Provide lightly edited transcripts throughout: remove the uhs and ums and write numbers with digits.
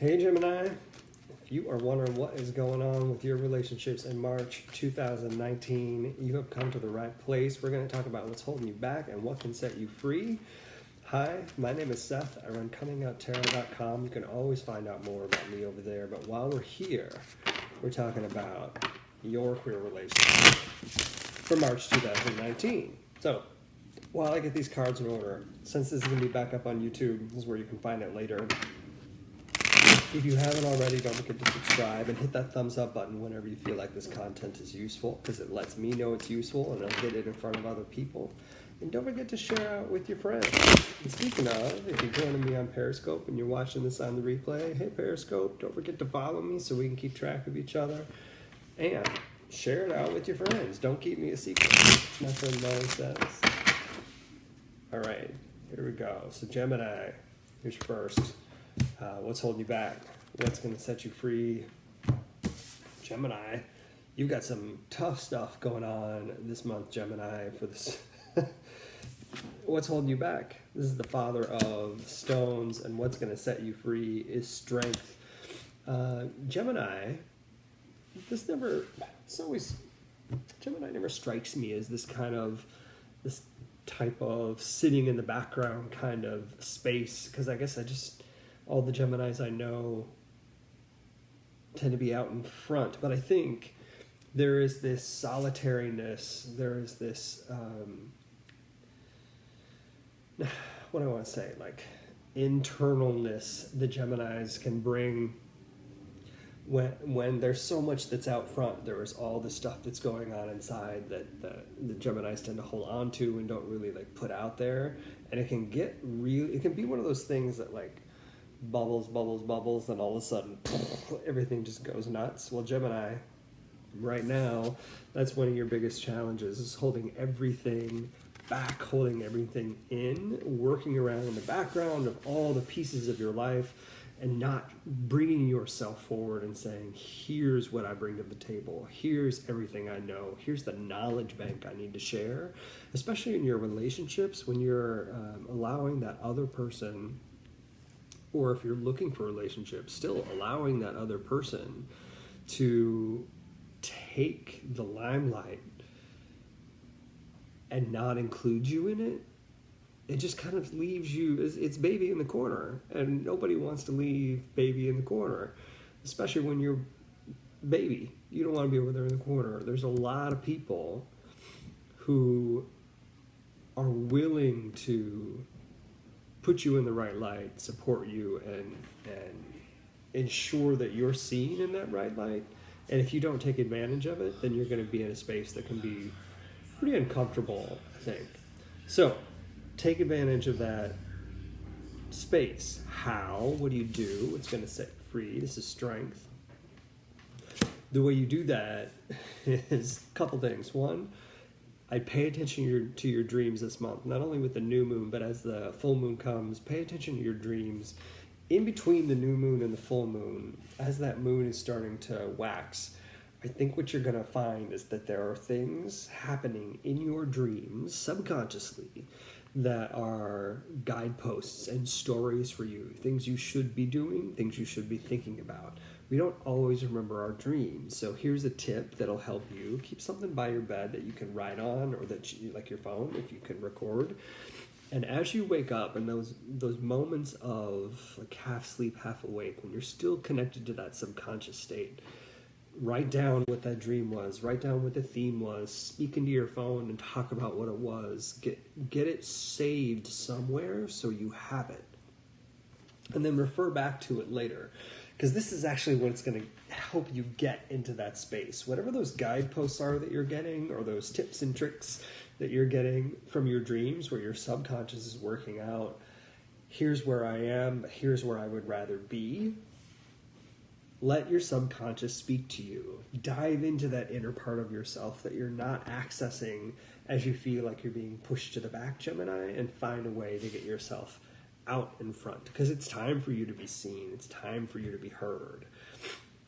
Hey Gemini, if you are wondering what is going on with your relationships in March 2019, you have come to the right place. We're going to talk about what's holding you back and what can set you free. Hi, my name is Seth. I run Comingouttarot.com. You can always find out more about me over there. But while we're here, we're talking about your queer relationship for March 2019. So, while I get these cards in order, since this is going to be back up on YouTube, this is where you can find it later. If you haven't already, don't forget to subscribe and hit that thumbs up button whenever you feel like this content is useful, because it lets me know it's useful and I'll get it in front of other people. And don't forget to share out with your friends. And speaking of, if you're joining me on Periscope and you're watching this on the replay, hey Periscope, don't forget to follow me so we can keep track of each other. And share it out with your friends. Don't keep me a secret. It's nothing no one says. All right, here we go. So Gemini, here's first. What's holding you back? What's going to set you free? Gemini, you've got some tough stuff going on this month, Gemini, for this. What's holding you back? This is the father of stones, and what's going to set you free is strength. Gemini, Gemini never strikes me as this type of sitting in the background kind of space, because I guess all the Geminis I know tend to be out in front. But I think there is this solitariness, there is this, what do I want to say, like internalness the Geminis can bring when there's so much that's out front. There is all the stuff that's going on inside that the Geminis tend to hold on to and don't really like put out there. And it can be one of those things that like bubbles, and all of a sudden everything just goes nuts. Well, Gemini, right now, that's one of your biggest challenges, is holding everything back, holding everything in, working around in the background of all the pieces of your life, and not bringing yourself forward and saying, here's what I bring to the table, here's everything I know, here's the knowledge bank I need to share. Especially in your relationships, when you're allowing that other person, or if you're looking for relationships, still allowing that other person to take the limelight and not include you in it, it just kind of leaves you, it's baby in the corner, and nobody wants to leave baby in the corner, especially when you're baby. You don't want to be over there in the corner. There's a lot of people who are willing to put you in the right light, support you, and ensure that you're seen in that right light. And if you don't take advantage of it, then you're going to be in a space that can be pretty uncomfortable, I think. So, take advantage of that space. How? What do you do? What's going to set you free? This is strength. The way you do that is a couple things. One, I'd pay attention to your dreams this month, not only with the new moon, but as the full moon comes, pay attention to your dreams. In between the new moon and the full moon, as that moon is starting to wax, I think what you're going to find is that there are things happening in your dreams subconsciously that are guideposts and stories for you, things you should be doing, things you should be thinking about. We don't always remember our dreams, so here's a tip that'll help you. Keep something by your bed that you can write on, or that you, like your phone, if you can record. And as you wake up, in those moments of like half sleep, half awake, when you're still connected to that subconscious state, write down what that dream was, write down what the theme was, speak into your phone and talk about what it was. Get it saved somewhere so you have it. And then refer back to it later. Because this is actually what's going to help you get into that space. Whatever those guideposts are that you're getting, or those tips and tricks that you're getting from your dreams, where your subconscious is working out, here's where I am, here's where I would rather be. Let your subconscious speak to you. Dive into that inner part of yourself that you're not accessing as you feel like you're being pushed to the back, Gemini, and find a way to get yourself out in front, because it's time for you to be seen. It's time for you to be heard.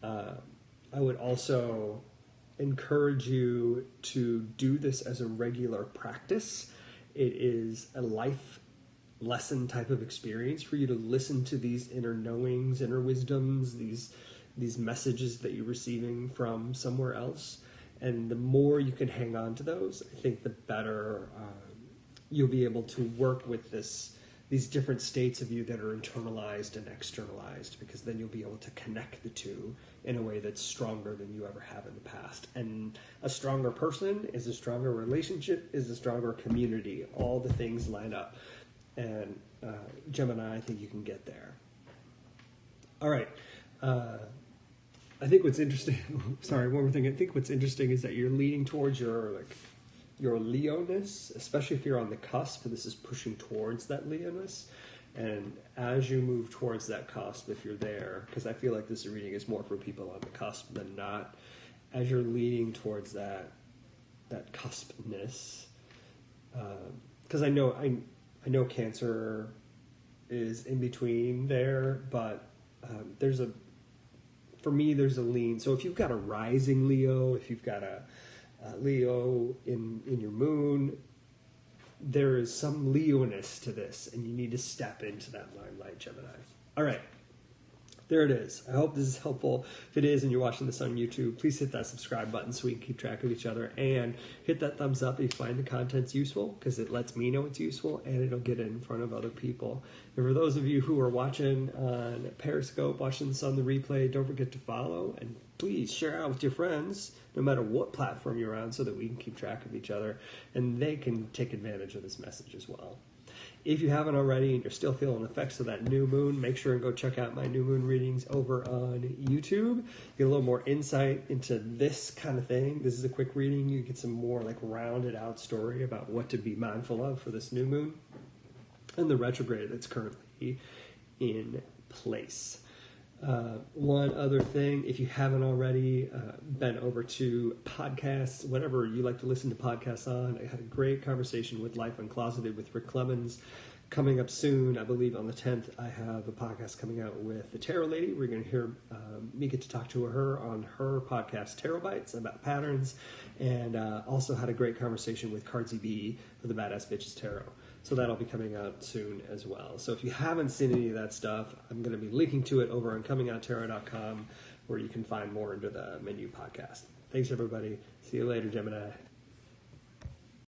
I would also encourage you to do this as a regular practice. It is a life lesson type of experience for you to listen to these inner knowings, inner wisdoms, these messages that you're receiving from somewhere else. And the more you can hang on to those, I think the better you'll be able to work with these different states of you that are internalized and externalized, because then you'll be able to connect the two in a way that's stronger than you ever have in the past. And a stronger person is a stronger relationship, is a stronger community. All the things line up. And Gemini, I think you can get there. All right. I think what's interesting, sorry, one more thing. I think what's interesting is that you're leaning towards your Leo-ness, especially if you're on the cusp. This is pushing towards that Leo-ness. And as you move towards that cusp, if you're there, because I feel like this reading is more for people on the cusp than not, as you're leaning towards that cuspness, because I know Cancer is in between there, but for me, there's a lean. So if you've got a rising Leo, if you've got a Leo in your moon, there is some Leo-ness to this, and you need to step into that limelight, Gemini. All right. There it is. I hope this is helpful. If it is and you're watching this on YouTube, please hit that subscribe button so we can keep track of each other, and hit that thumbs up if you find the content's useful, because it lets me know it's useful and it'll get it in front of other people. And for those of you who are watching on Periscope, watching this on the replay, don't forget to follow, and please share out with your friends, no matter what platform you're on, so that we can keep track of each other and they can take advantage of this message as well. If you haven't already and you're still feeling the effects of that new moon, make sure and go check out my new moon readings over on YouTube. Get a little more insight into this kind of thing. This is a quick reading. You get some more like rounded out story about what to be mindful of for this new moon and the retrograde that's currently in place. One other thing, if you haven't already been over to podcasts, whatever you like to listen to podcasts on, I had a great conversation with Life Uncloseted with Rick Clemens coming up soon. I believe on the 10th, I have a podcast coming out with the Tarot Lady. We're going to hear me get to talk to her on her podcast, Tarot Bites, about patterns, and also had a great conversation with Cardsy B of the Badass Bitches Tarot. So that'll be coming out soon as well. So if you haven't seen any of that stuff, I'm going to be linking to it over on Comingouttarot.com, where you can find more under the menu podcast. Thanks, everybody. See you later, Gemini.